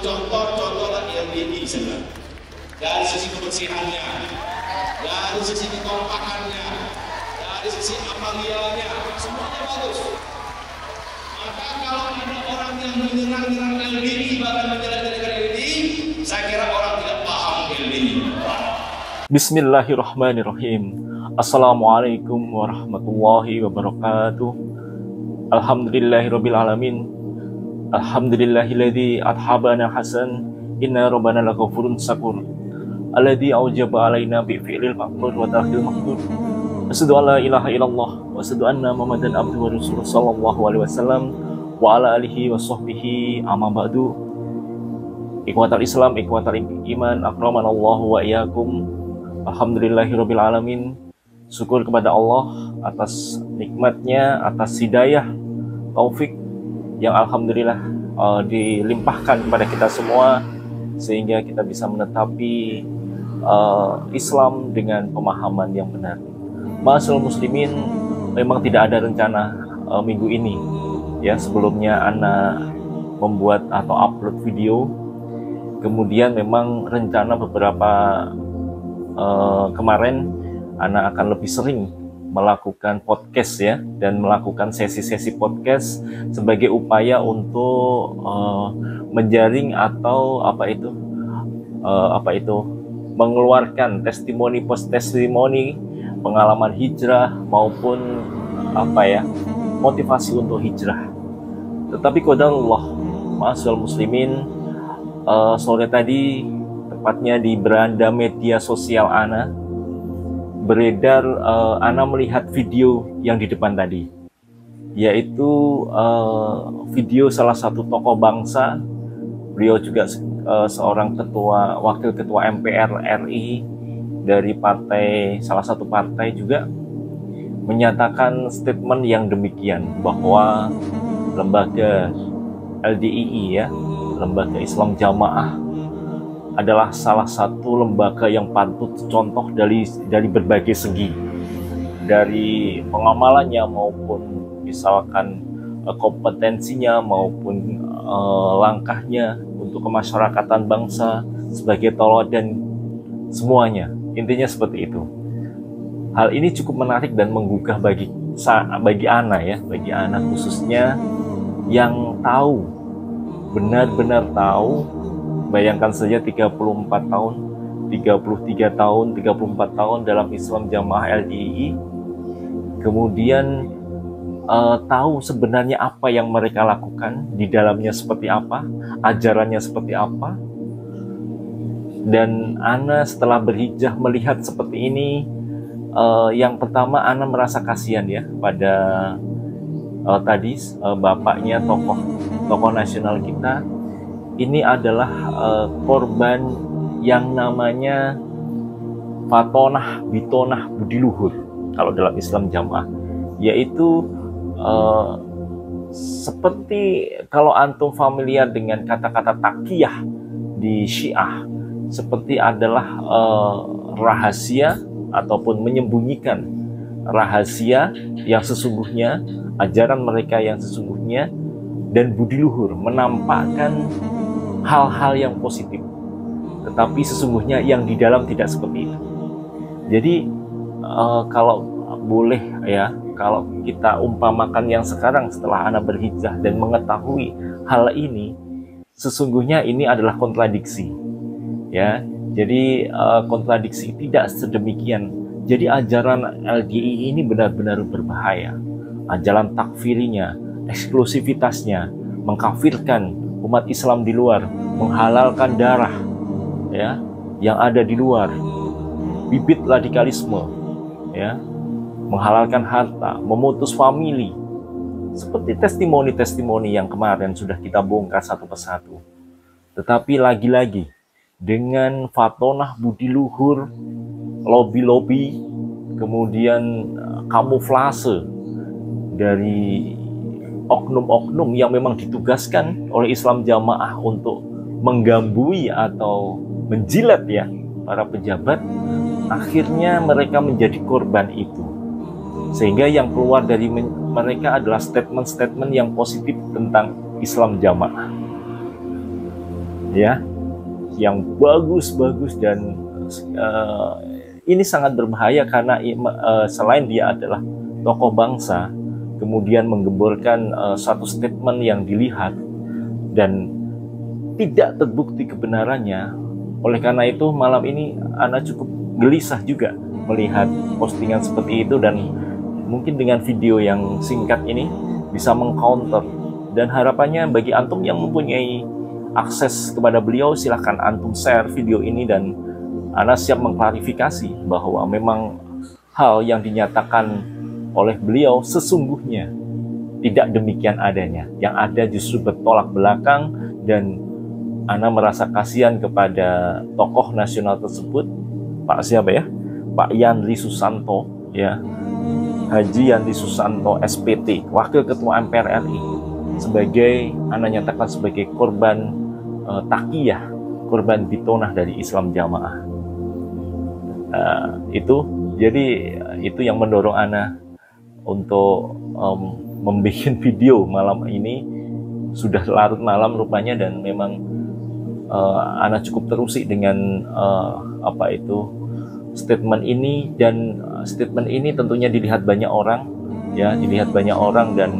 contoh LDI sebenarnya. Dari sisi kebersihannya, dari sisi kekompakannya, dari sisi amaliannya, semuanya bagus. Maka kalau ada orang yang menyerang LDI, bahkan menjelek-jelekan LDI, saya kira orang tidak paham LDI. Bismillahirrahmanirrahim. Assalamualaikum warahmatullahi wabarakatuh. Alhamdulillahirabbil alamin. Alhamdulillahilladzi adhabana hasan. Inna rabbana laghafurun syakur. Alladzi aujaba alaina bi fi'lil maqdur wa tarkil maqdur. Asyhadu an la ilaha illallah wa asyhadu anna Muhammadan abduhu wa rasuluh sallallahu alaihi wasallam wa ala alihi wa sahbihi amma ba'du. Ikhwatal Islam, ikhwatal iman, akramanallahu wa iyyakum. Alhamdulillahirabbil alamin. Syukur kepada Allah atas nikmatnya, atas hidayah, taufik yang alhamdulillah dilimpahkan kepada kita semua, sehingga kita bisa menetapi Islam dengan pemahaman yang benar. Ma'asyiral muslimin, memang tidak ada rencana minggu ini ya. Sebelumnya Ana membuat atau upload video, kemudian memang rencana beberapa kemarin Ana akan lebih sering melakukan podcast ya, dan melakukan sesi-sesi podcast sebagai upaya untuk menjaring atau mengeluarkan testimoni post testimoni pengalaman hijrah maupun motivasi untuk hijrah. Tetapi qadarullah, ma'asyiral muslimin, sore tadi tepatnya di beranda media sosial Ana beredar, Ana melihat video yang di depan tadi, yaitu video salah satu tokoh bangsa. Beliau juga seorang wakil ketua MPR RI dari salah satu partai juga, menyatakan statement yang demikian bahwa lembaga LDII ya, Lembaga Islam Jamaah, adalah salah satu lembaga yang patut contoh dari berbagai segi, dari pengamalannya maupun misalkan kompetensinya maupun langkahnya untuk kemasyarakatan bangsa sebagai teladan semuanya. Intinya seperti itu. Hal ini cukup menarik dan menggugah bagi Ana ya, bagi Ana khususnya yang tahu, benar-benar tahu. Bayangkan saja 34 tahun, 33 tahun, 34 tahun dalam Islam Jamaah LDII. Kemudian tahu sebenarnya apa yang mereka lakukan, di dalamnya seperti apa, ajarannya seperti apa. Dan Ana setelah berhijrah melihat seperti ini, yang pertama Ana merasa kasihan ya pada tadi bapaknya, tokoh nasional kita. Ini adalah korban yang namanya fatonah, bitonah, budiluhur kalau dalam Islam Jamaah, yaitu seperti kalau antum familiar dengan kata-kata takiyah di Syiah, seperti adalah rahasia ataupun menyembunyikan rahasia yang sesungguhnya, ajaran mereka yang sesungguhnya, dan budiluhur menampakkan hal-hal yang positif, tetapi sesungguhnya yang di dalam tidak seperti itu. Jadi kalau boleh ya, kalau kita umpamakan yang sekarang setelah Ana berhijrah dan mengetahui hal ini, sesungguhnya ini adalah kontradiksi ya. Jadi kontradiksi tidak sedemikian. Jadi ajaran LDII ini benar-benar berbahaya. Ajaran takfirinya, eksklusivitasnya, mengkafirkan umat Islam di luar, menghalalkan darah ya yang ada di luar, bibit radikalisme ya, menghalalkan harta, memutus famili, seperti testimoni-testimoni yang kemarin sudah kita bongkar satu persatu. Tetapi lagi-lagi dengan fatonah, budiluhur, lobi-lobi, kemudian kamuflase dari oknum-oknum yang memang ditugaskan oleh Islam Jamaah untuk menggambui atau menjilat ya para pejabat, akhirnya mereka menjadi korban itu. Sehingga yang keluar dari mereka adalah statement-statement yang positif tentang Islam Jamaah. ya, yang bagus-bagus, dan ini sangat berbahaya karena selain dia adalah tokoh bangsa, kemudian menggemborkan satu statement yang dilihat dan tidak terbukti kebenarannya. Oleh karena itu malam ini Ana cukup gelisah juga melihat postingan seperti itu, dan mungkin dengan video yang singkat ini bisa mengcounter. Dan harapannya bagi antum yang mempunyai akses kepada beliau, silahkan antum share video ini, dan Ana siap mengklarifikasi bahwa memang hal yang dinyatakan oleh beliau sesungguhnya tidak demikian adanya. Yang ada justru bertolak belakang, dan Ana merasa kasihan kepada tokoh nasional tersebut, Pak siapa ya? Pak Yandri Susanto, ya, Haji Yandri Susanto SPT, Wakil Ketua MPR RI, sebagai Ana nyatakan sebagai korban takiyah, korban bitonah dari Islam Jamaah. Jadi itu yang mendorong Ana untuk membuat video malam ini. Sudah larut malam rupanya, dan memang Ana cukup terusik dengan statement ini, dan statement ini tentunya dilihat banyak orang, ya, dan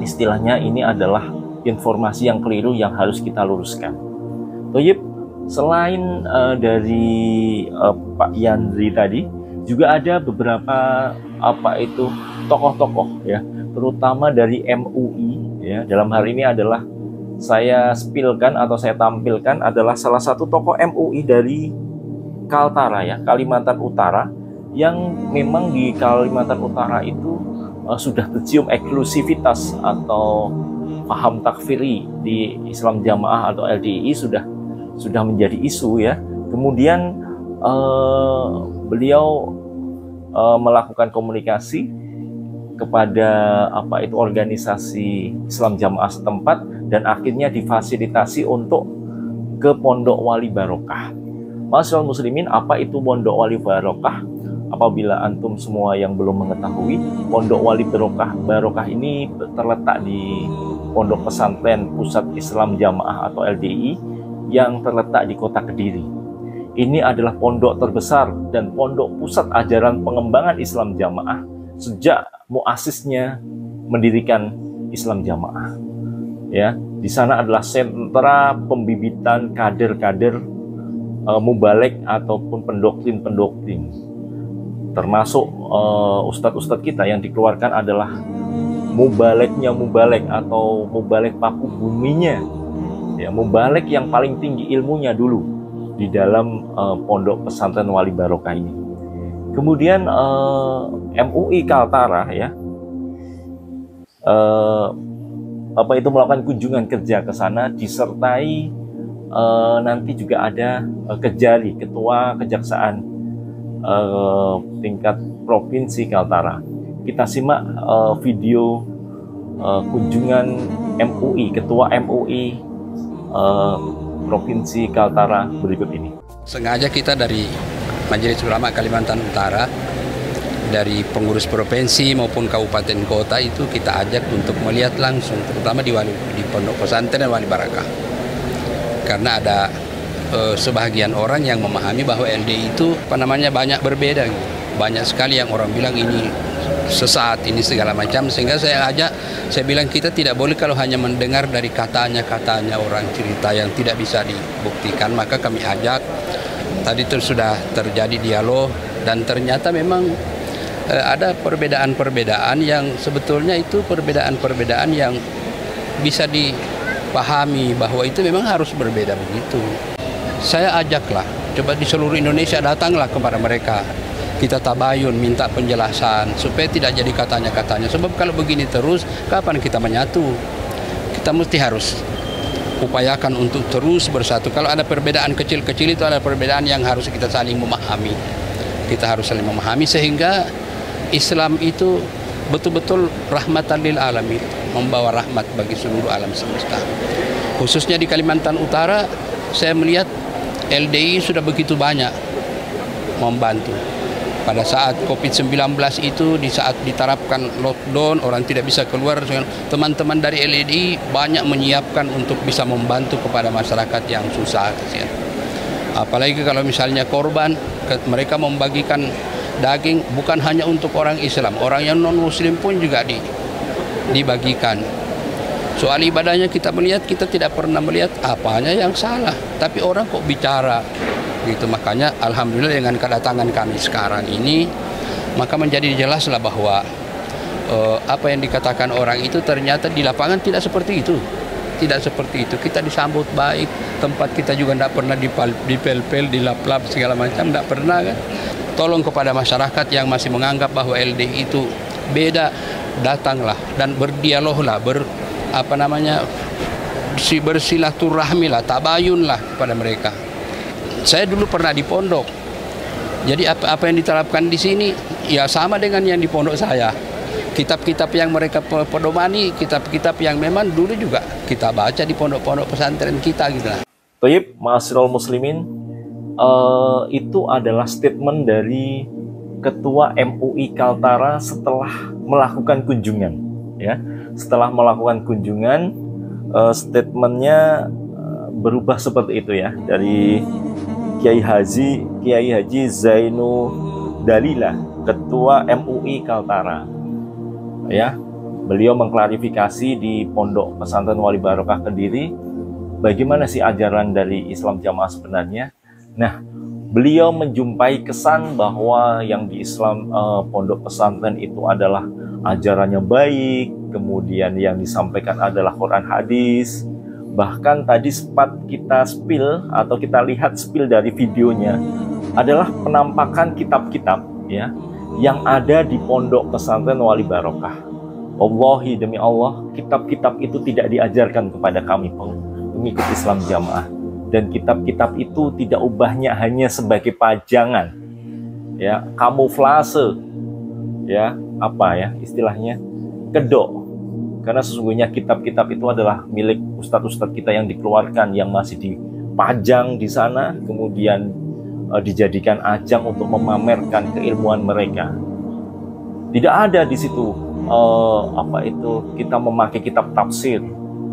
istilahnya ini adalah informasi yang keliru yang harus kita luruskan. Toyib, selain dari Pak Yandri tadi, juga ada beberapa tokoh-tokoh, ya, terutama dari MUI, ya. Dalam hal ini adalah saya spilkan atau saya tampilkan adalah salah satu tokoh MUI dari Kaltara, ya, Kalimantan Utara, yang memang di Kalimantan Utara itu sudah tercium eksklusivitas atau paham takfiri di Islam Jamaah atau LDI sudah menjadi isu, ya. Kemudian beliau melakukan komunikasi kepada organisasi Islam Jamaah setempat, dan akhirnya difasilitasi untuk ke Pondok Wali Barokah. Masyaallah muslimin, apa itu Pondok Wali Barokah? Apabila antum semua yang belum mengetahui, Pondok Wali Barokah ini terletak di Pondok Pesantren Pusat Islam Jamaah atau LDI yang terletak di Kota Kediri. Ini adalah pondok terbesar dan pondok pusat ajaran pengembangan Islam Jamaah sejak muasisnya mendirikan Islam Jamaah. Ya, di sana adalah sentra pembibitan kader-kader mubalek ataupun pendoktrin, termasuk ustadz-ustadz kita yang dikeluarkan adalah mubaleknya mubalek atau mubalek paku buminya, ya, mubalek yang paling tinggi ilmunya dulu di dalam Pondok Pesantren Wali Barokah ini. Kemudian MUI Kaltara, ya, melakukan kunjungan kerja ke sana, disertai nanti juga ada Kejari, Ketua Kejaksaan tingkat Provinsi Kaltara. Kita simak video kunjungan MUI, Ketua MUI Provinsi Kaltara berikut ini. Sengaja kita dari Majelis Ulama Kalimantan Utara, dari pengurus provinsi maupun kabupaten kota itu kita ajak untuk melihat langsung, terutama di Pondok Pesantren Wali Barokah. Karena ada sebagian orang yang memahami bahwa LDI itu banyak berbeda, banyak sekali yang orang bilang ini sesat, ini segala macam, sehingga saya bilang kita tidak boleh kalau hanya mendengar dari katanya orang cerita yang tidak bisa dibuktikan, maka kami ajak. Tadi itu sudah terjadi dialog, dan ternyata memang ada perbedaan-perbedaan yang sebetulnya itu perbedaan-perbedaan yang bisa dipahami bahwa itu memang harus berbeda begitu. Saya ajaklah, coba di seluruh Indonesia datanglah kepada mereka. Kita tabayun, minta penjelasan supaya tidak jadi katanya-katanya. Sebab kalau begini terus, kapan kita menyatu? Kita mesti harus upayakan untuk terus bersatu. Kalau ada perbedaan kecil-kecil itu ada perbedaan yang harus kita saling memahami. Kita harus saling memahami sehingga Islam itu betul-betul rahmatan lil alamin, membawa rahmat bagi seluruh alam semesta. Khususnya di Kalimantan Utara, saya melihat LDI sudah begitu banyak membantu. Pada saat COVID-19 itu, di saat diterapkan lockdown, orang tidak bisa keluar, teman-teman dari LDI banyak menyiapkan untuk bisa membantu kepada masyarakat yang susah. Apalagi kalau misalnya korban, mereka membagikan daging bukan hanya untuk orang Islam, orang yang non-Muslim pun juga dibagikan. Soal ibadahnya kita tidak pernah melihat apanya yang salah, tapi orang kok bicara. Gitu. Makanya alhamdulillah dengan kedatangan kami sekarang ini, maka menjadi jelaslah bahwa apa yang dikatakan orang itu ternyata di lapangan tidak seperti itu. Tidak seperti itu. Kita disambut baik, tempat kita juga tidak pernah dipel-pel, dilap-lap segala macam, tidak pernah kan. Tolong kepada masyarakat yang masih menganggap bahwa LDI itu beda, datanglah dan berdialoglah, bersilaturahmilah, tabayunlah kepada mereka. Saya dulu pernah di pondok, jadi apa yang diterapkan di sini ya sama dengan yang di pondok saya. Kitab-kitab yang mereka pedomani, kitab-kitab yang memang dulu juga kita baca di pondok-pondok pesantren kita gitu lah. Thayyib, ma'asyiral muslimin, itu adalah statement dari Ketua MUI Kaltara setelah melakukan kunjungan. Ya, setelah melakukan kunjungan, statementnya berubah seperti itu ya, dari Kiai Haji Zainul Dalilah, Ketua MUI Kaltara. Ya, beliau mengklarifikasi di Pondok Pesantren Wali Barokah Kediri bagaimana sih ajaran dari Islam Jamaah sebenarnya. Nah, beliau menjumpai kesan bahwa yang di Islam pondok pesantren itu adalah ajarannya baik, kemudian yang disampaikan adalah Quran hadis. Bahkan tadi sempat kita lihat spill dari videonya adalah penampakan kitab-kitab ya yang ada di Pondok Pesantren Wali Barokah. Wallahi, demi Allah, kitab-kitab itu tidak diajarkan kepada kami pengikut Islam Jamaah, dan kitab-kitab itu tidak ubahnya hanya sebagai pajangan ya, kamuflase ya, istilahnya kedok. Karena sesungguhnya kitab-kitab itu adalah milik ustadz-ustadz kita yang dikeluarkan, yang masih dipajang di sana, kemudian dijadikan ajang untuk memamerkan keilmuan mereka. Tidak ada di situ kita memakai kitab tafsir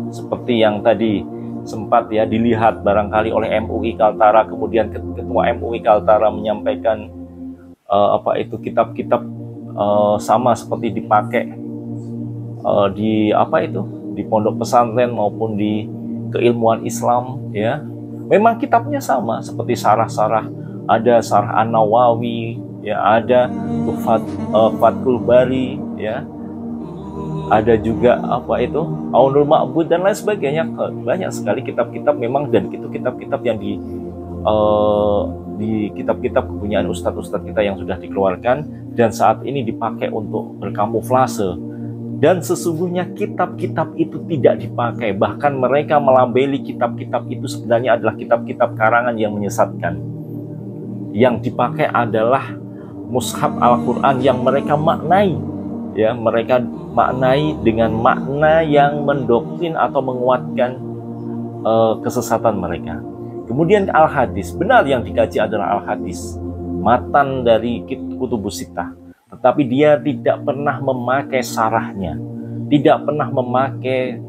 seperti yang tadi sempat ya dilihat barangkali oleh MUI Kaltara, kemudian Ketua MUI Kaltara menyampaikan kitab-kitab sama seperti dipakai di pondok pesantren maupun di keilmuan Islam ya. Memang kitabnya sama seperti sarah-sarah, ada Sarah An-Nawawi ya, ada Fathul Bari ya, ada juga Aunul Ma'bud dan lain sebagainya. Banyak sekali kitab-kitab memang, dan itu kitab-kitab yang di kitab-kitab kepunyaan ustadz-ustadz kita yang sudah dikeluarkan dan saat ini dipakai untuk berkamuflase. Dan sesungguhnya kitab-kitab itu tidak dipakai. Bahkan mereka melabeli kitab-kitab itu sebenarnya adalah kitab-kitab karangan yang menyesatkan. Yang dipakai adalah mushaf Al-Quran yang mereka maknai. Ya, mereka maknai dengan makna yang mendoktrin atau menguatkan kesesatan mereka. Kemudian Al-Hadis, benar yang dikaji adalah Al-Hadis, matan dari Kutubus Sittah. Tetapi dia tidak pernah memakai sarahnya, tidak pernah memakai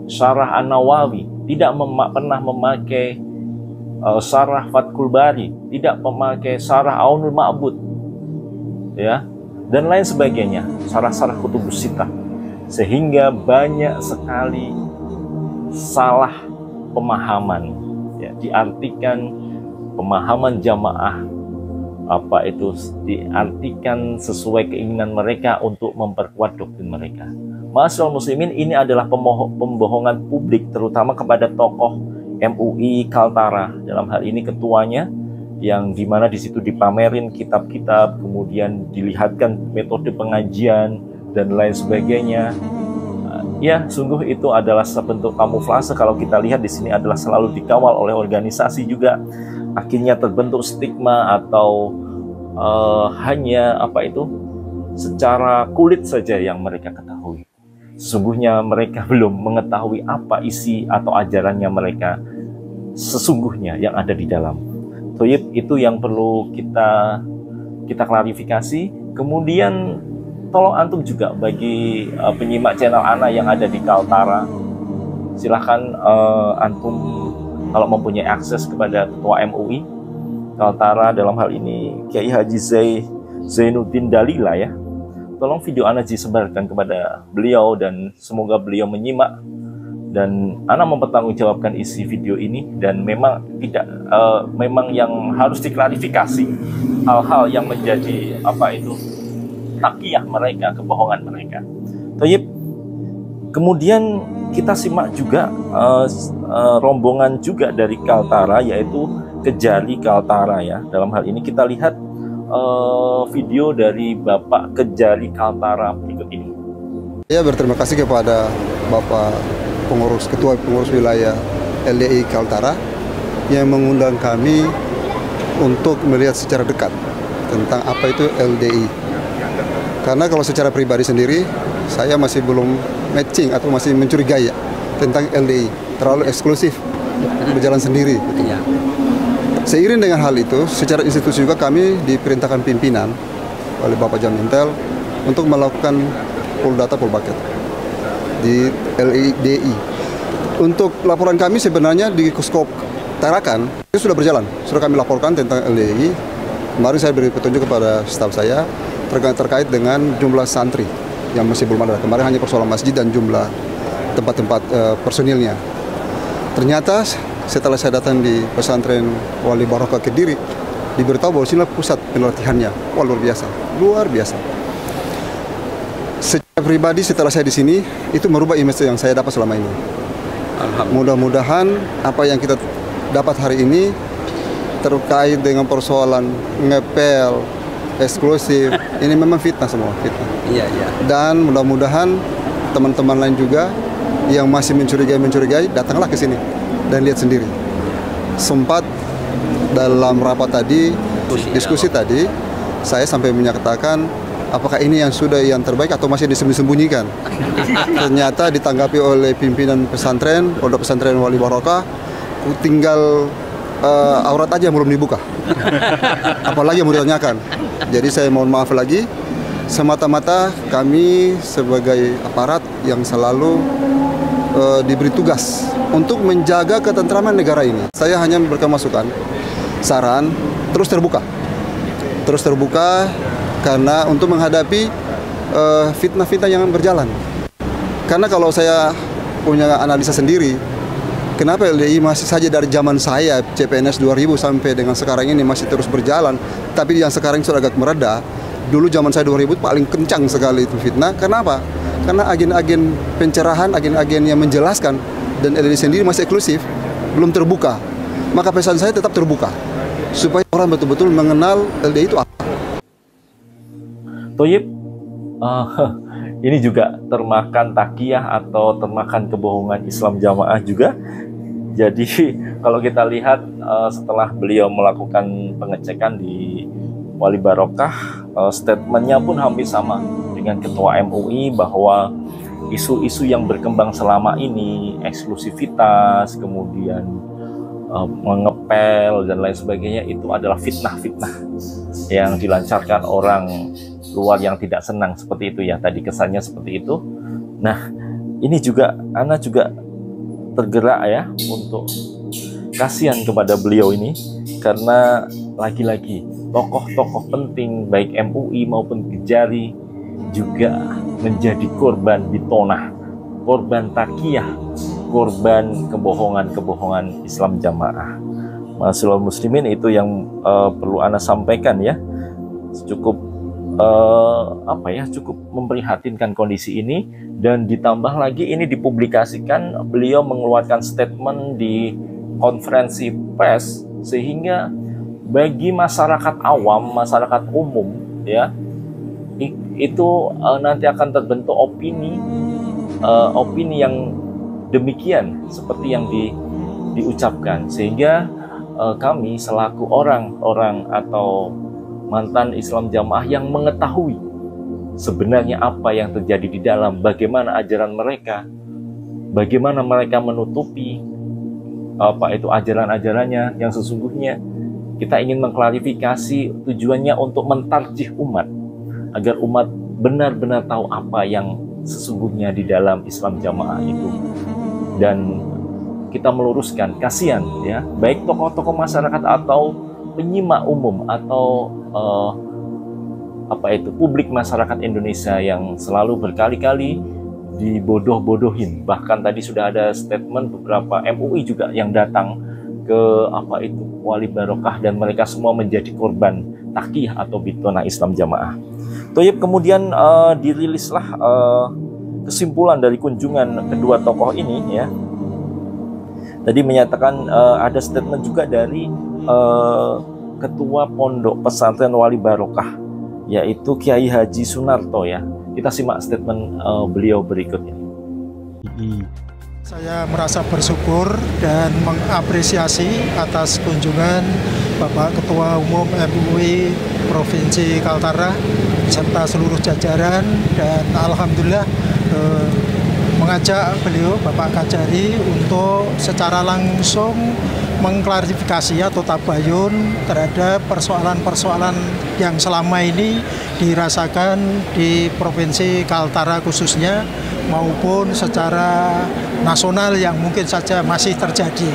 Syarah An-Nawawi, tidak pernah memakai Syarah Fathul Bari, tidak memakai Syarah Aunul Ma'bud, ya, dan lain sebagainya, sarah-sarah Kutubus Sittah. Sehingga banyak sekali salah pemahaman, ya, diartikan pemahaman jamaah diartikan sesuai keinginan mereka untuk memperkuat doktrin mereka. Ma'asyiral muslimin, ini adalah pembohongan publik terutama kepada tokoh MUI Kaltara, dalam hal ini ketuanya, yang dimana di situ dipamerin kitab-kitab, kemudian dilihatkan metode pengajian dan lain sebagainya. Ya, sungguh itu adalah sebentuk kamuflase. Kalau kita lihat di sini adalah selalu dikawal oleh organisasi juga. Akhirnya terbentuk stigma atau hanya secara kulit saja yang mereka ketahui. Sesungguhnya mereka belum mengetahui apa isi atau ajarannya mereka sesungguhnya yang ada di dalam. Thayyib, itu yang perlu kita kita klarifikasi. Kemudian tolong antum juga bagi penyimak channel Ana yang ada di Kaltara, silahkan antum kalau mempunyai akses kepada Ketua MUI Kaltara, dalam hal ini Kiai Haji Zainuddin Dalila ya, tolong video Ana disebarkan kepada beliau dan semoga beliau menyimak dan Ana mempertanggungjawabkan isi video ini. Dan memang tidak memang yang harus diklarifikasi hal-hal yang menjadi takiyah mereka, kebohongan mereka. Tayyib. Kemudian kita simak juga rombongan juga dari Kaltara, yaitu Kejari Kaltara ya. Dalam hal ini kita lihat video dari Bapak Kejari Kaltara berikut ini. Saya berterima kasih kepada Bapak Ketua Pengurus Wilayah LDI Kaltara yang mengundang kami untuk melihat secara dekat tentang apa itu LDI. Karena kalau secara pribadi sendiri, saya masih belum matching atau masih mencurigai tentang LDI. Terlalu eksklusif, berjalan sendiri. Seiring dengan hal itu, secara institusi juga kami diperintahkan pimpinan oleh Bapak Jamintel untuk melakukan pool data, pool bucket di LDI. Untuk laporan kami sebenarnya di Kuskop Tarakan itu sudah berjalan, sudah kami laporkan tentang LDI. Kemarin saya beri petunjuk kepada staf saya terkait dengan jumlah santri yang masih belum ada. Kemarin hanya persoalan masjid dan jumlah tempat-tempat personilnya. Ternyata setelah saya datang di pesantren Wali Barokah Kediri, diberitahu bahwa sini pusat pelatihannya. Wah, luar biasa, luar biasa. Secara pribadi setelah saya di sini, itu merubah image yang saya dapat selama ini. Mudah-mudahan apa yang kita dapat hari ini terkait dengan persoalan ngepel, eksklusif, ini memang fitnah semua, fitnah. Dan mudah-mudahan teman-teman lain juga yang masih mencurigai, datanglah ke sini dan lihat sendiri. Sempat dalam rapat tadi, diskusi tadi, saya sampai menyatakan apakah ini yang terbaik atau masih disembunyikan. Ternyata ditanggapi oleh pimpinan pesantren, Pondok Pesantren Wali Barokah, tinggal aurat aja belum dibuka. Apalagi yang mau ditanyakan. Jadi saya mohon maaf lagi, semata-mata kami sebagai aparat yang selalu diberi tugas untuk menjaga ketentraman negara ini. Saya hanya memberikan masukan, saran, terus terbuka karena untuk menghadapi fitnah-fitnah yang berjalan. Karena kalau saya punya analisa sendiri, kenapa LDI masih saja dari zaman saya CPNS 2000 sampai dengan sekarang ini masih terus berjalan, tapi yang sekarang sudah agak mereda. Dulu zaman saya 2000 paling kencang sekali itu fitnah. Kenapa? Karena agen-agen pencerahan, agen-agen yang menjelaskan, dan LDI sendiri masih eksklusif, belum terbuka. Maka pesan saya tetap terbuka, supaya orang betul-betul mengenal LDI itu apa. Toyib, ini juga termakan takiyah atau termakan kebohongan Islam Jamaah juga. Jadi kalau kita lihat setelah beliau melakukan pengecekan di Wali Barokah, statementnya pun hampir sama dengan Ketua MUI bahwa isu-isu yang berkembang selama ini, eksklusivitas, kemudian mengepel dan lain sebagainya, itu adalah fitnah-fitnah yang dilancarkan orang luar yang tidak senang, seperti itu ya, tadi kesannya seperti itu. Nah, ini juga Ana juga tergerak ya untuk kasihan kepada beliau ini, karena lagi-lagi tokoh-tokoh penting baik MUI maupun Kejari juga menjadi korban ditonah, korban takiyah, korban kebohongan-kebohongan Islam Jamaah. Masyaallah muslimin, itu yang perlu Ana sampaikan ya. Cukup cukup memprihatinkan kondisi ini, dan ditambah lagi ini dipublikasikan, beliau mengeluarkan statement di konferensi pers, sehingga bagi masyarakat awam, masyarakat umum ya, itu nanti akan terbentuk opini yang demikian seperti yang diucapkan, sehingga kami selaku orang-orang atau mantan Islam Jamaah yang mengetahui sebenarnya apa yang terjadi di dalam, bagaimana ajaran mereka, bagaimana mereka menutupi ajaran-ajarannya yang sesungguhnya, Kita ingin mengklarifikasi tujuannya untuk mentarjih umat, agar umat benar-benar tahu apa yang sesungguhnya di dalam Islam Jamaah itu. Dan kita meluruskan, kasihan ya, baik tokoh-tokoh masyarakat atau penyimak umum atau publik masyarakat Indonesia yang selalu berkali-kali dibodoh-bodohin. Bahkan tadi sudah ada statement beberapa MUI juga yang datang ke Wali Barokah, dan mereka semua menjadi korban takiyah atau bitonah Islam Jamaah. Toyib, kemudian dirilislah kesimpulan dari kunjungan kedua tokoh ini ya. Tadi menyatakan ada statement juga dari Ketua Pondok Pesantren Wali Barokah, yaitu Kiai Haji Sunarto ya. Kita simak statement beliau berikutnya. Saya merasa bersyukur dan mengapresiasi atas kunjungan Bapak Ketua Umum MUI Provinsi Kaltara serta seluruh jajaran, dan alhamdulillah mengajak beliau Bapak Kajari untuk secara langsung mengklarifikasi atau tabayun terhadap persoalan-persoalan yang selama ini dirasakan di Provinsi Kaltara khususnya, maupun secara nasional yang mungkin saja masih terjadi.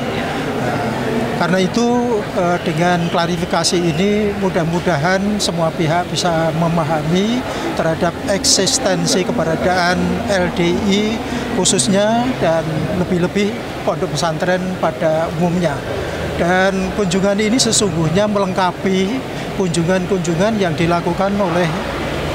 Karena itu dengan klarifikasi ini mudah-mudahan semua pihak bisa memahami terhadap eksistensi keberadaan LDI khususnya, dan lebih-lebih pondok pesantren pada umumnya. Dan kunjungan ini sesungguhnya melengkapi kunjungan-kunjungan yang dilakukan oleh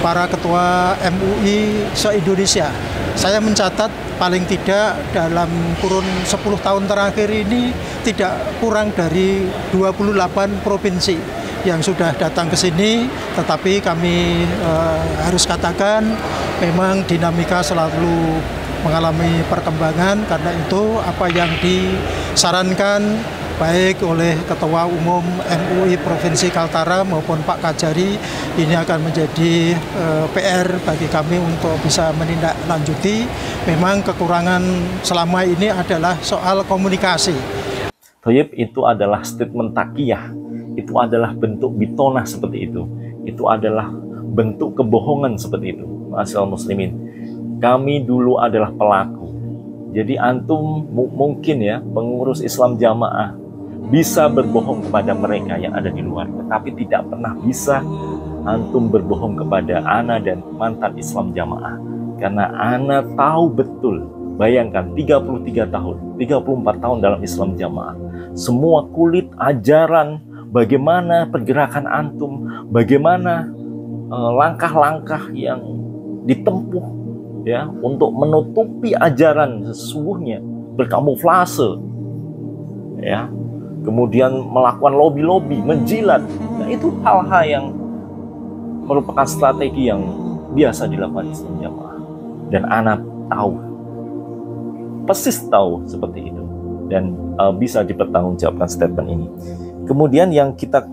para ketua MUI se-Indonesia. Saya mencatat paling tidak dalam kurun 10 tahun terakhir ini tidak kurang dari 28 provinsi yang sudah datang ke sini, tetapi kami harus katakan memang dinamika selalu mengalami perkembangan. Karena itu apa yang disarankan baik oleh Ketua Umum MUI Provinsi Kaltara maupun Pak Kajari ini akan menjadi PR bagi kami untuk bisa menindaklanjuti. Memang kekurangan selama ini adalah soal komunikasi. Toyib, itu adalah statement takiyah, itu adalah bentuk bitonah seperti itu adalah bentuk kebohongan seperti itu. Ma'asyiral muslimin, kami dulu adalah pelaku. Jadi antum mungkin ya, pengurus Islam Jamaah bisa berbohong kepada mereka yang ada di luar, tetapi tidak pernah bisa antum berbohong kepada ana dan mantan Islam Jamaah. Karena ana tahu betul, bayangkan 33 tahun, 34 tahun dalam Islam Jamaah, semua kulit ajaran, bagaimana pergerakan antum, bagaimana langkah-langkah yang ditempuh ya untuk menutupi ajaran sesungguhnya, berkamuflase ya, kemudian melakukan lobby-lobby, menjilat. Nah, itu hal-hal yang merupakan strategi yang biasa dilakukan Islam Jamaah. Dan anak tahu, persis tahu seperti itu, dan bisa dipertanggungjawabkan statement ini. Kemudian yang kita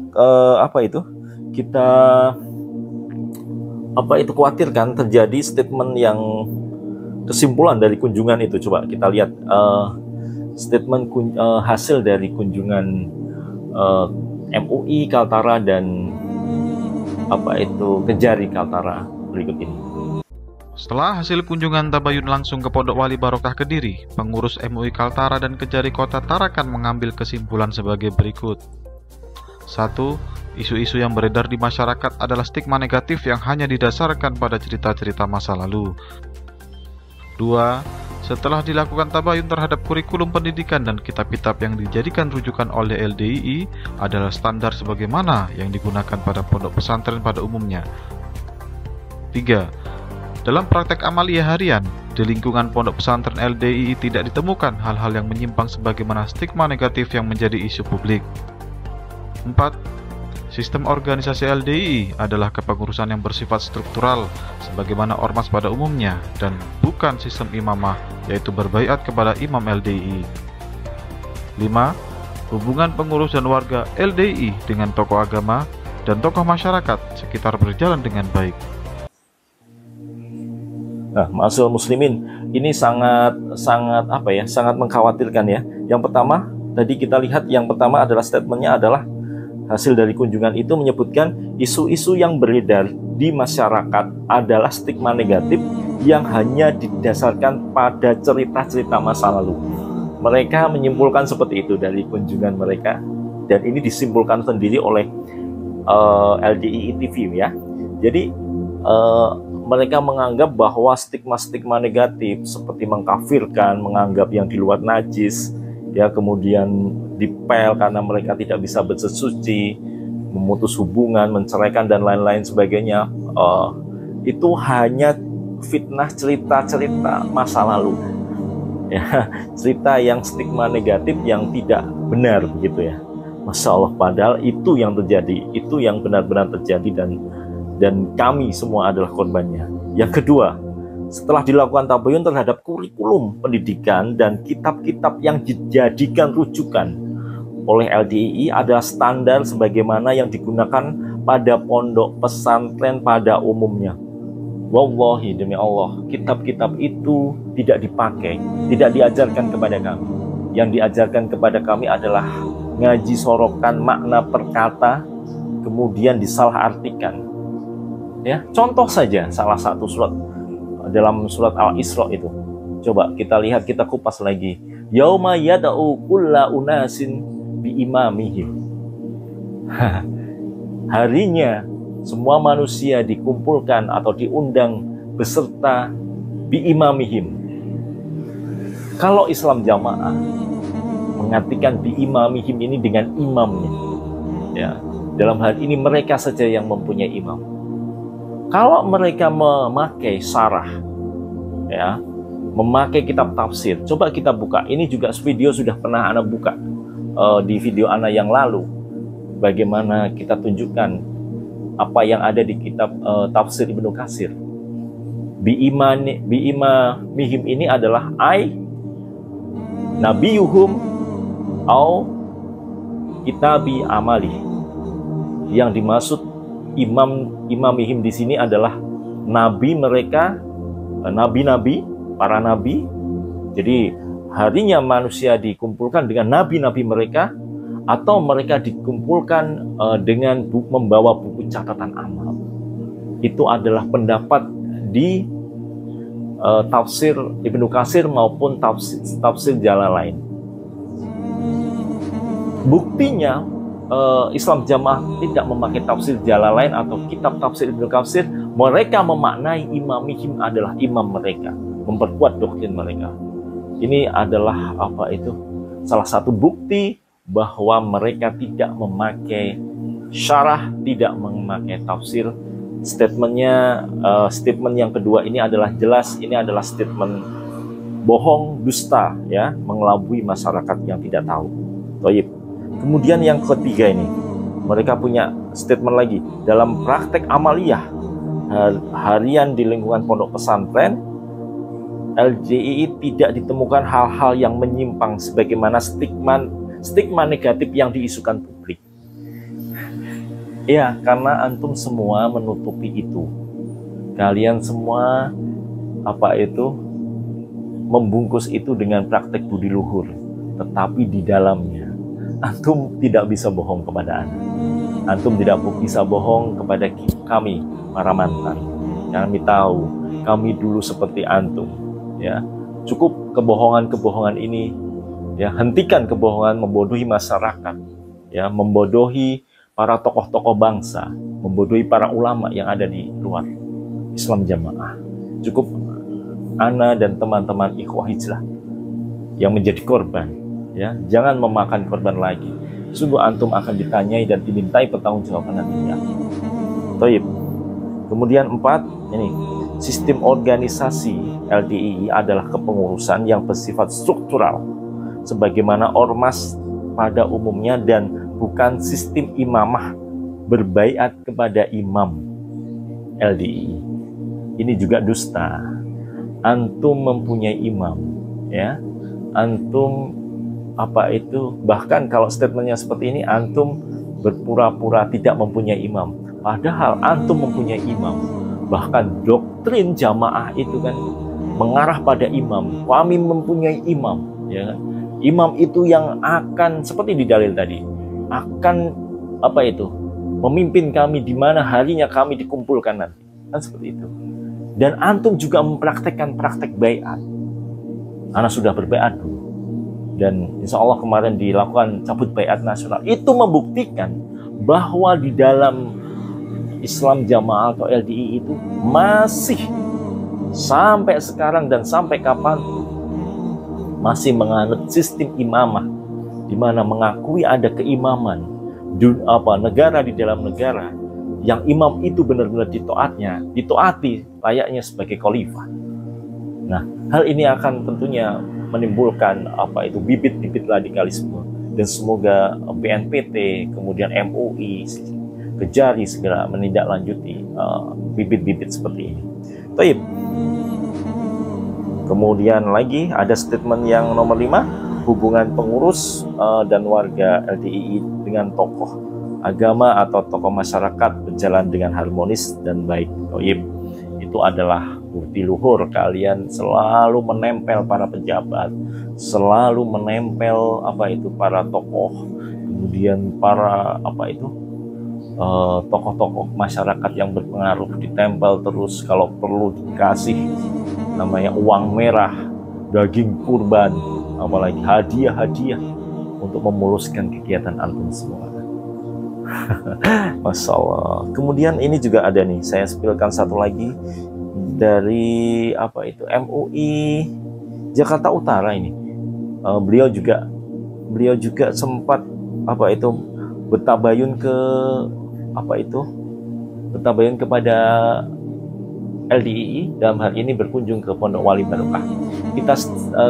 khawatirkan terjadi statement yang kesimpulan dari kunjungan itu. Coba kita lihat statement hasil dari kunjungan MUI Kaltara dan Kejari Kaltara berikut ini. Setelah hasil kunjungan tabayun langsung ke Pondok Wali Barokah Kediri, pengurus MUI Kaltara dan Kejari Kota Tarakan mengambil kesimpulan sebagai berikut. 1. Isu-isu yang beredar di masyarakat adalah stigma negatif yang hanya didasarkan pada cerita-cerita masa lalu. 2. Setelah dilakukan tabayun terhadap kurikulum pendidikan dan kitab-kitab yang dijadikan rujukan oleh LDII adalah standar sebagaimana yang digunakan pada pondok pesantren pada umumnya. 3. Dalam praktek amalia harian, di lingkungan pondok pesantren LDII tidak ditemukan hal-hal yang menyimpang sebagaimana stigma negatif yang menjadi isu publik. 4. Sistem organisasi LDII adalah kepengurusan yang bersifat struktural sebagaimana ormas pada umumnya dan bukan sistem imamah, yaitu berbaiat kepada imam LDII. 5. Hubungan pengurus dan warga LDII dengan tokoh agama dan tokoh masyarakat sekitar berjalan dengan baik. Nah, ma'asyiral muslimin, ini sangat mengkhawatirkan ya. Yang pertama, tadi kita lihat yang pertama adalah statementnya adalah Hasil dari kunjungan itu menyebutkan isu-isu yang beredar di masyarakat adalah stigma negatif yang hanya didasarkan pada cerita-cerita masa lalu. Mereka menyimpulkan seperti itu dari kunjungan mereka, dan ini disimpulkan sendiri oleh LDII TV ya. Jadi mereka menganggap bahwa stigma-stigma negatif seperti mengkafirkan, menganggap yang di luar najis, ya, kemudian dipel karena mereka tidak bisa bersuci, memutus hubungan, menceraikan dan lain-lain sebagainya, itu hanya fitnah cerita-cerita masa lalu, ya, cerita yang stigma negatif yang tidak benar begitu ya. Masya Allah, padahal itu yang terjadi, itu yang benar-benar terjadi, dan kami semua adalah korbannya. Yang kedua, setelah dilakukan tabayun terhadap kurikulum pendidikan dan kitab-kitab yang dijadikan rujukan oleh LDII adalah standar sebagaimana yang digunakan pada pondok pesantren pada umumnya. Wallahi, demi Allah, kitab-kitab itu tidak dipakai, tidak diajarkan kepada kami. Yang diajarkan kepada kami adalah ngaji sorokan makna perkata, kemudian disalahartikan. Ya, contoh saja salah satu surat dalam surat Al-Isra itu. Coba kita lihat, kita kupas lagi. Yauma yada'u kulla unasin bi imamihim. Harinya semua manusia dikumpulkan atau diundang beserta bi imamihim. Kalau Islam Jamaah mengartikan bi imamihim ini dengan imamnya. Ya, dalam hal ini mereka saja yang mempunyai imam. Kalau mereka memakai syarah, ya, memakai kitab tafsir, coba kita buka. Ini juga video sudah pernah Ana buka di video Ana yang lalu. Bagaimana kita tunjukkan apa yang ada di kitab tafsir Ibnu Katsir. Bi imamihim ini adalah nabiyuhum au kitabi amali. Yang dimaksud imamihim di sini adalah nabi mereka, nabi-nabi, para nabi. Jadi harinya manusia dikumpulkan dengan nabi-nabi mereka, atau mereka dikumpulkan dengan membawa buku catatan amal. Itu adalah pendapat di tafsir Ibnu Katsir maupun tafsir Jalalain. Buktinya Islam Jamaah tidak memakai tafsir Jalalain atau kitab tafsir Ibnu Katsir. Mereka memaknai imamihim adalah imam mereka, memperkuat doktrin mereka. Ini adalah salah satu bukti bahwa mereka tidak memakai syarah, tidak memakai tafsir. Statement yang kedua ini adalah jelas, ini adalah statement bohong, dusta, ya, mengelabui masyarakat yang tidak tahu. Toyib. Kemudian yang ketiga ini, mereka punya statement lagi. Dalam praktek amaliyah harian di lingkungan pondok pesantren, LDII tidak ditemukan hal-hal yang menyimpang sebagaimana stigma negatif yang diisukan publik. Ya, karena antum semua menutupi itu. Kalian semua membungkus itu dengan praktek budi luhur. Tetapi di dalamnya antum tidak bisa bohong kepada Anda. Antum tidak bisa bohong kepada kami, para mantan. Kami tahu, kami dulu seperti antum. Ya, cukup kebohongan-kebohongan ini. Ya, hentikan kebohongan, membodohi masyarakat. Ya, membodohi para tokoh-tokoh bangsa, membodohi para ulama yang ada di luar Islam Jamaah. Cukup Ana dan teman-teman ikhwah hijrah yang menjadi korban. Ya, jangan memakan korban lagi. Sungguh antum akan ditanyai dan dimintai pertanggungjawaban nantinya. Toib. Kemudian 4, ini sistem organisasi LDII adalah kepengurusan yang bersifat struktural, sebagaimana ormas pada umumnya, dan bukan sistem imamah berbaiat kepada imam LDII. Ini juga dusta. Antum mempunyai imam, ya. Antum bahkan kalau statementnya seperti ini, antum berpura-pura tidak mempunyai imam, padahal antum mempunyai imam. Bahkan doktrin jamaah itu kan mengarah pada imam. Kami mempunyai imam, ya kan? Imam itu yang akan, seperti di dalil tadi, akan memimpin kami di mana harinya kami dikumpulkan nanti. Kan seperti itu. Dan antum juga mempraktekkan praktek baiat. Ana sudah berbaiat dulu. Dan insya Allah kemarin dilakukan cabut baiat nasional. Itu membuktikan bahwa di dalam Islam Jamaah atau LDI itu masih sampai sekarang dan sampai kapan masih menganut sistem imamah, di mana mengakui ada keimaman negara di dalam negara yang imam itu benar-benar ditaati layaknya sebagai khalifah. Nah, hal ini akan tentunya menimbulkan bibit-bibit radikalisme, dan semoga BNPT kemudian MUI Kejari segera menindaklanjuti bibit-bibit seperti ini. Baik. Kemudian lagi ada statement yang nomor 5, hubungan pengurus dan warga LDII dengan tokoh agama atau tokoh masyarakat berjalan dengan harmonis dan baik. Toib, itu adalah bukti luhur kalian selalu menempel para pejabat, selalu menempel para tokoh, kemudian para tokoh-tokoh masyarakat yang berpengaruh ditempel terus, kalau perlu dikasih namanya uang merah, daging kurban, apalagi hadiah-hadiah untuk memuluskan kegiatan antum semua. Masya Allah. Kemudian ini juga ada nih, saya spilkan satu lagi dari MUI Jakarta Utara ini. Beliau juga sempat bertabayun kepada LDII, dalam hal ini berkunjung ke Pondok Wali Barokah. Kita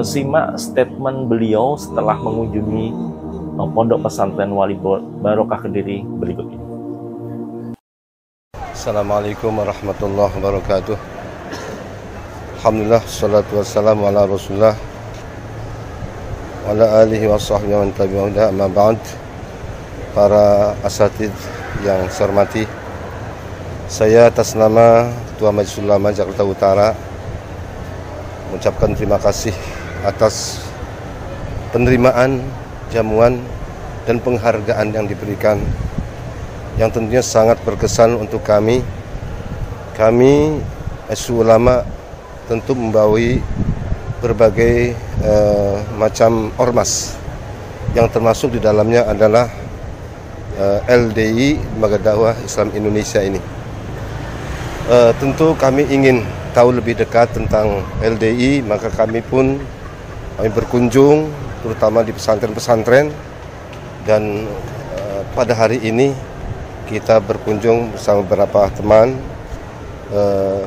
simak statement beliau setelah mengunjungi Pondok Pesantren Wali Barokah Kediri berikut ini. Assalamualaikum warahmatullahi wabarakatuh. Alhamdulillah, salatu wassalamu ala Rasulullah wa ala alihi wa sahbihi wa man tabi'ahu amma ba'd. Para asatid yang saya hormati, saya atas nama Ketua Majelis Ulama Jakarta Utara mengucapkan terima kasih atas penerimaan, jamuan dan penghargaan yang diberikan, yang tentunya sangat berkesan untuk kami. Kami ulama tentu membawahi berbagai macam ormas, yang termasuk di dalamnya adalah LDI, Lembaga Dakwah Islam Indonesia ini. Tentu kami ingin tahu lebih dekat tentang LDI, maka kami berkunjung terutama di pesantren-pesantren, dan pada hari ini kita berkunjung bersama beberapa teman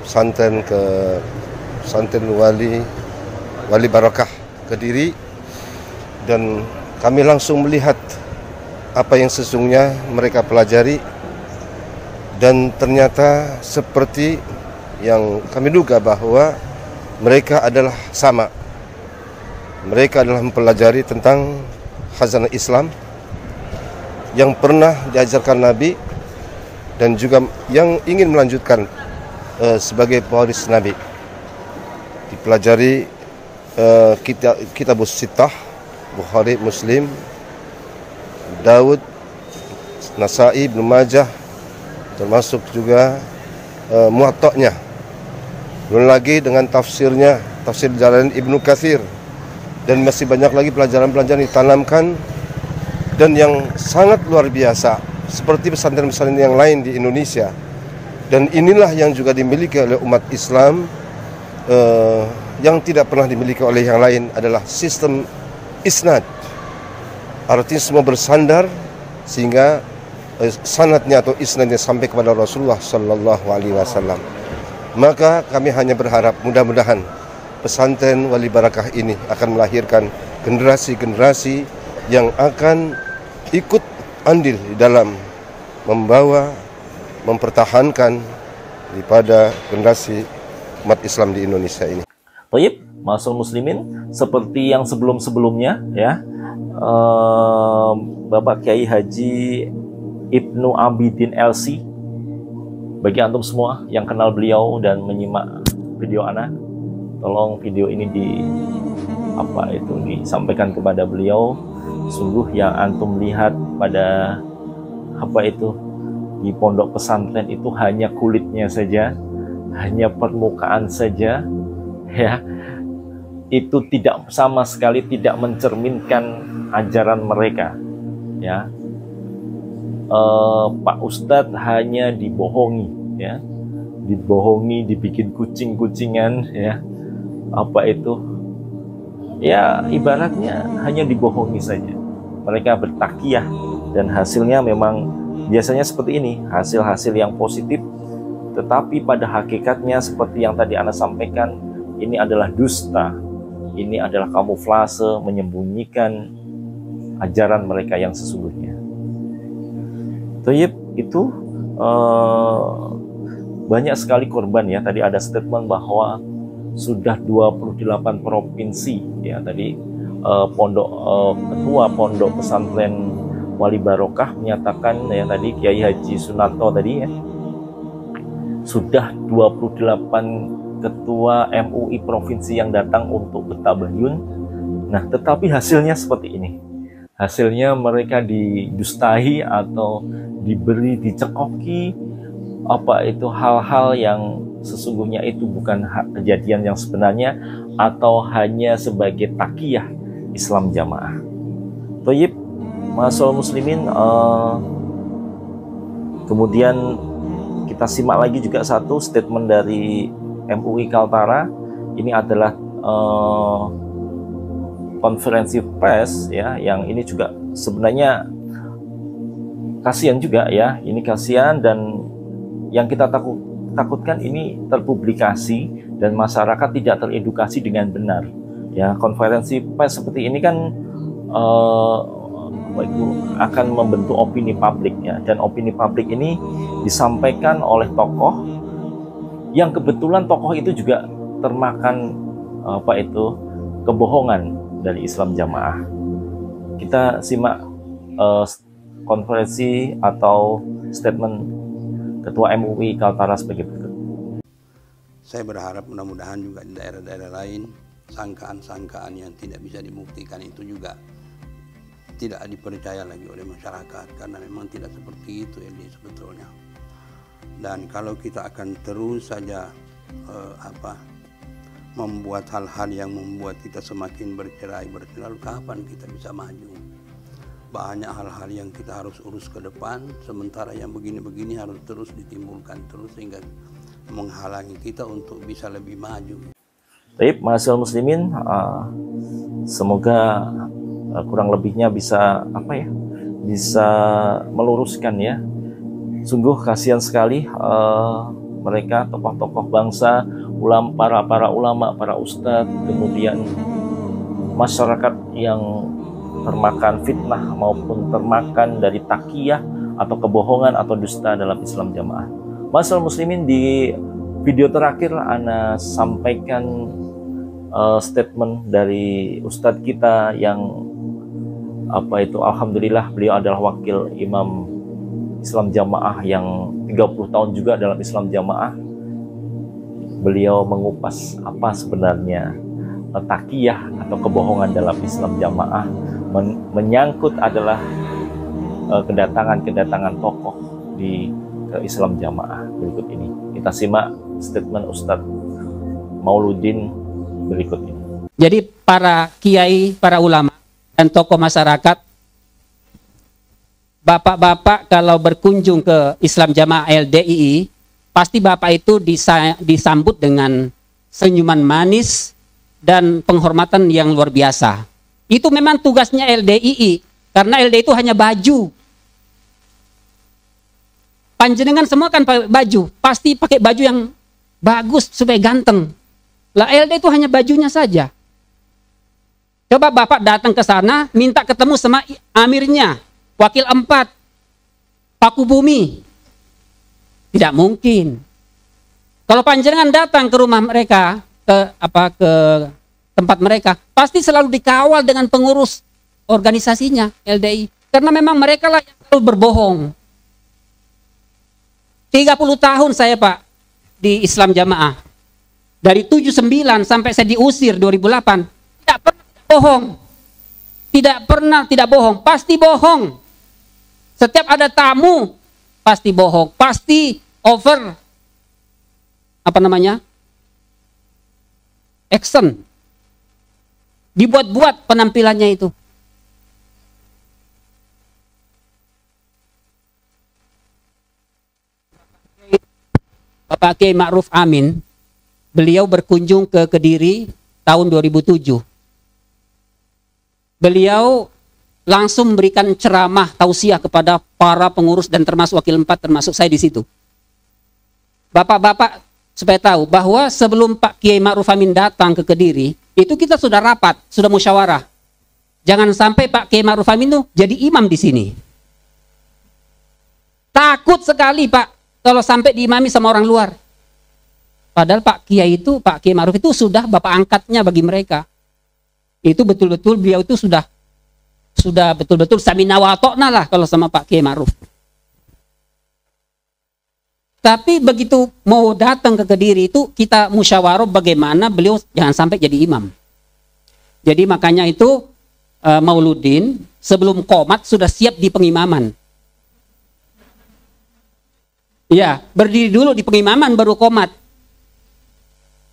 pesantren Wali Barokah Kediri, dan kami langsung melihat apa yang sesungguhnya mereka pelajari, dan ternyata seperti yang kami duga bahwa mereka adalah sama. Mereka adalah mempelajari tentang khazanah Islam yang pernah diajarkan Nabi, dan juga yang ingin melanjutkan sebagai pewaris Nabi. Dipelajari kitab Sittah, Bukhari, Muslim, Daud, Nasai, Ibnu Majah, termasuk juga Muwatta'nya. Belum lagi dengan tafsirnya, tafsir Jalalain Ibnu Katsir, dan masih banyak lagi pelajaran-pelajaran ditanamkan, dan yang sangat luar biasa seperti pesantren-pesantren yang lain di Indonesia. Dan inilah yang juga dimiliki oleh umat Islam, yang tidak pernah dimiliki oleh yang lain adalah sistem isnad. Artinya semua bersandar sehingga sanadnya atau isnadnya sampai kepada Rasulullah Sallallahu Alaihi Wasallam. Maka kami hanya berharap mudah-mudahan pesantren Wali Barokah ini akan melahirkan generasi-generasi yang akan ikut andil di dalam membawa, mempertahankan daripada generasi umat Islam di Indonesia ini. Baik, Ma'asyiral muslimin, seperti yang sebelum-sebelumnya ya, Bapak Kiai Haji Ibnu Abidin LC, bagi antum semua yang kenal beliau dan menyimak video anak, tolong video ini disampaikan kepada beliau. Sungguh yang antum lihat pada apa itu di pondok pesantren itu hanya kulitnya saja, hanya permukaan saja, ya, itu tidak sama sekali tidak mencerminkan ajaran mereka, ya. Pak Ustadz hanya dibohongi, ya, dibohongi, dibikin kucing-kucingan, ya, apa itu, ya ibaratnya hanya dibohongi saja. Mereka bertakiyah dan hasilnya memang biasanya seperti ini, hasil-hasil yang positif, tetapi pada hakikatnya seperti yang tadi Anda sampaikan, ini adalah dusta, ini adalah kamuflase menyembunyikan ajaran mereka yang sesungguhnya. Toyib, itu banyak sekali korban, ya. Tadi ada statement bahwa sudah 28 provinsi, ya, tadi ketua pondok pesantren Wali Barokah menyatakan, ya, tadi Kiai Haji Sunarto tadi, ya, sudah 28 ketua MUI provinsi yang datang untuk bertabayun. Nah, tetapi hasilnya seperti ini. Hasilnya mereka didustai atau dicekoki, apa itu hal-hal yang sesungguhnya itu bukan kejadian yang sebenarnya, atau hanya sebagai takiyah Islam jamaah. Toyib, ma'asyiral muslimin, kemudian kita simak lagi juga satu statement dari MUI Kaltara. Ini adalah konferensi pers, ya, yang ini juga sebenarnya kasihan juga, ya, ini kasihan, dan yang kita takutkan ini terpublikasi dan masyarakat tidak teredukasi dengan benar, ya. Konferensi pers seperti ini kan akan membentuk opini publik, ya, dan opini publik ini disampaikan oleh tokoh yang kebetulan tokoh itu juga termakan kebohongan dari Islam jamaah. Kita simak konferensi atau statement Ketua MUI Kaltara sebagai berikut. Saya berharap mudah-mudahan juga di daerah-daerah lain sangkaan-sangkaan yang tidak bisa dibuktikan itu juga tidak dipercaya lagi oleh masyarakat, karena memang tidak seperti itu yang sebetulnya. Dan kalau kita akan terus saja membuat hal-hal yang membuat kita semakin bercerai, lalu kapan kita bisa maju? Banyak hal-hal yang kita harus urus ke depan, sementara yang begini-begini harus terus ditimbulkan terus sehingga menghalangi kita untuk bisa lebih maju. Baik, ma'asyiral muslimin, semoga kurang lebihnya bisa bisa meluruskan, ya. Sungguh kasihan sekali mereka tokoh-tokoh bangsa, para ulama, para ustadz, kemudian masyarakat yang termakan fitnah maupun termakan dari takiyah atau kebohongan atau dusta dalam Islam jamaah. Ma'asyiral muslimin, di video terakhir Ana sampaikan statement dari ustadz kita yang alhamdulillah beliau adalah wakil imam Islam jamaah yang 30 tahun juga dalam Islam jamaah. Beliau mengupas apa sebenarnya takiyah atau kebohongan dalam Islam jamaah, menyangkut adalah kedatangan tokoh di Islam jamaah. Berikut ini kita simak statement Ustadz Mauludin berikut ini. Jadi para kiai, para ulama dan tokoh masyarakat, bapak-bapak kalau berkunjung ke Islam Jamaah LDII, pasti bapak itu disambut dengan senyuman manis dan penghormatan yang luar biasa. Itu memang tugasnya LDII, karena LDII itu hanya baju. Panjenengan semua kan pakai baju, pasti pakai baju yang bagus supaya ganteng. Lah LDII itu hanya bajunya saja. Coba bapak datang ke sana, minta ketemu sama amirnya, wakil 4, Paku Bumi. Tidak mungkin. Kalau panjenengan datang ke rumah mereka, ke tempat mereka, pasti selalu dikawal dengan pengurus organisasinya LDI, karena memang mereka lah yang selalu berbohong. 30 tahun saya, Pak, di Islam Jamaah. Dari 79 sampai saya diusir 2008, tidak pernah bohong. Tidak pernah tidak bohong, pasti bohong. Setiap ada tamu pasti bohong, pasti over action. Dibuat-buat penampilannya itu. Bapak Kiai Ma'ruf Amin, beliau berkunjung ke Kediri tahun 2007. Beliau langsung memberikan ceramah tausiah kepada para pengurus dan termasuk wakil 4, termasuk saya di situ. Bapak-bapak supaya tahu bahwa sebelum Pak Kiai Ma'ruf Amin datang ke Kediri, itu kita sudah rapat, sudah musyawarah. Jangan sampai Pak Kiai Ma'ruf Amin tuh jadi imam di sini. Takut sekali Pak kalau sampai diimami sama orang luar. Padahal Pak Kiai Ma'ruf itu sudah bapak angkatnya bagi mereka. Itu betul-betul beliau itu sudah betul-betul samina wa ta'na lah kalau sama Pak Kiai Ma'ruf. Tapi begitu mau datang ke Kediri itu kita musyawarah bagaimana beliau jangan sampai jadi imam. Jadi makanya itu Mauludin sebelum qomat sudah siap di pengimaman. Ya, berdiri dulu di pengimaman baru qomat.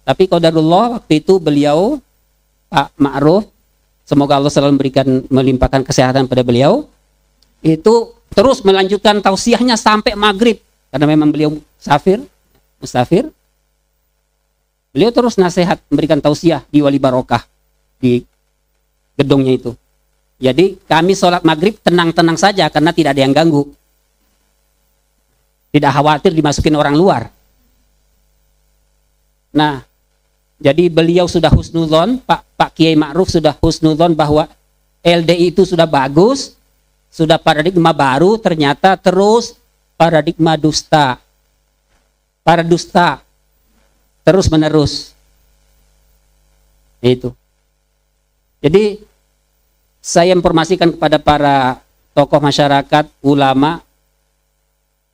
Tapi qadarullah waktu itu beliau Pak Ma'ruf, semoga Allah selalu melimpahkan kesehatan pada beliau, itu terus melanjutkan tausiahnya sampai maghrib. Karena memang beliau mustafir. Beliau terus nasihat memberikan tausiah di Wali Barokah di gedungnya itu. Jadi kami sholat maghrib tenang-tenang saja karena tidak ada yang ganggu. Tidak khawatir dimasukin orang luar. Nah, jadi beliau sudah husnudzon, Pak Kiai Ma'ruf sudah husnudzon bahwa LDI itu sudah bagus, sudah paradigma baru, ternyata terus paradigma dusta. Para dusta terus menerus. Itu. Jadi saya informasikan kepada para tokoh masyarakat, ulama,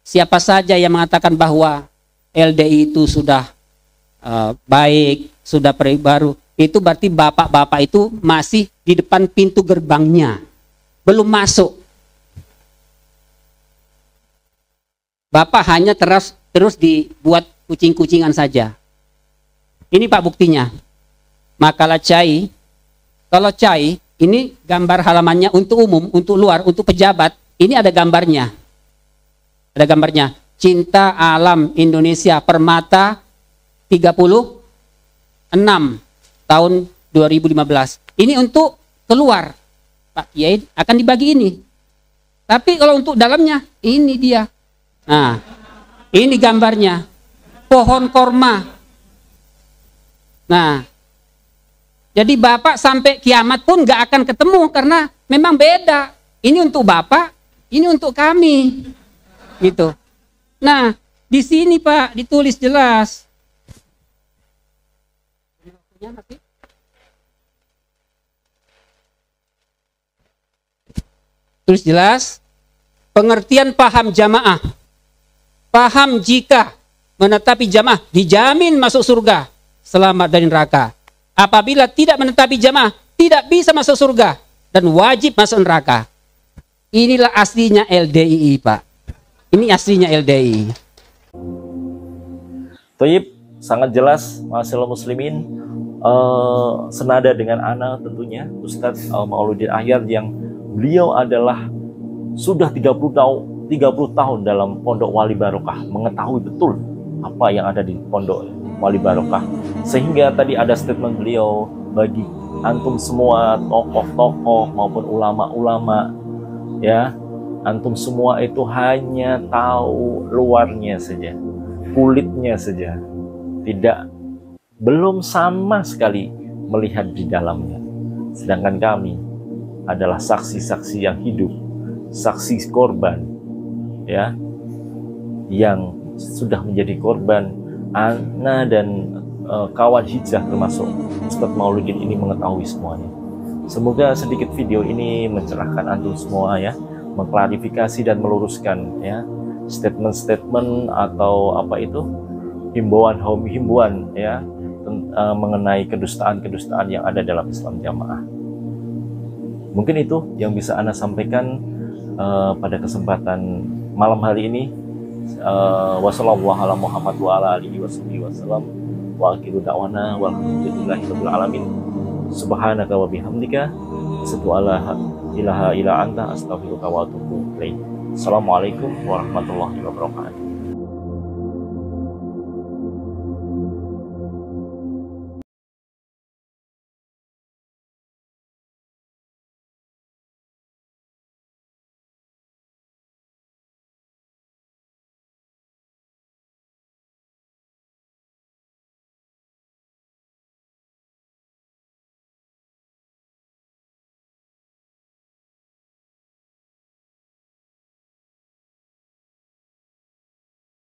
siapa saja yang mengatakan bahwa LDI itu sudah baik, sudah baru, itu berarti bapak-bapak itu masih di depan pintu gerbangnya, belum masuk. Bapak hanya terus dibuat kucing-kucingan saja. Ini Pak buktinya. Makalah cai, kalau cai ini gambar halamannya untuk umum, untuk luar, untuk pejabat, ini ada gambarnya. Ada gambarnya. Cinta Alam Indonesia Permata 36 tahun 2015. Ini untuk keluar. Pak Kiai akan dibagi ini. Tapi kalau untuk dalamnya, ini dia. Nah, ini gambarnya. Pohon korma. Nah, jadi Bapak sampai kiamat pun nggak akan ketemu karena memang beda. Ini untuk Bapak, ini untuk kami. Gitu. Nah, di sini Pak ditulis jelas. Tulis jelas. Pengertian paham jamaah. Paham jika menetapi jamaah dijamin masuk surga, selamat dari neraka. Apabila tidak menetapi jamaah, tidak bisa masuk surga dan wajib masuk neraka. Inilah aslinya LDI, Pak. Ini aslinya LDI. Thayyib, sangat jelas, masyaallah muslimin, senada dengan ana tentunya Ustadz Mauludin Ahyar yang beliau adalah sudah 30 tahun dalam Pondok Wali Barokah, mengetahui betul apa yang ada di Pondok Wali Barokah. Sehingga tadi ada statement beliau, bagi antum semua tokoh-tokoh maupun ulama-ulama, ya, antum semua itu hanya tahu luarnya saja, kulitnya saja, belum sama sekali melihat di dalamnya. Sedangkan kami adalah saksi-saksi yang hidup, saksi korban, ya, yang sudah menjadi korban. Ana dan kawan hijrah termasuk Ustadz Mauludin ini mengetahui semuanya. Semoga sedikit video ini mencerahkan antum semua, ya, mengklarifikasi dan meluruskan, ya, statement-statement atau apa itu himbauan ya, mengenai kedustaan-kedustaan yang ada dalam Islam Jamaah. Mungkin itu yang bisa Ana sampaikan. pada kesempatan malam hari ini. Wassallallahu ala Muhammad wa ala alihi wasallam wa akhiru da'wana walhamdulillahi rabbil alamin. Subhanaka wa bihamdika asyhadu an la ilaha illa anta astaghfiruka wa atubu ilaik. Assalamualaikum warahmatullahi wabarakatuh.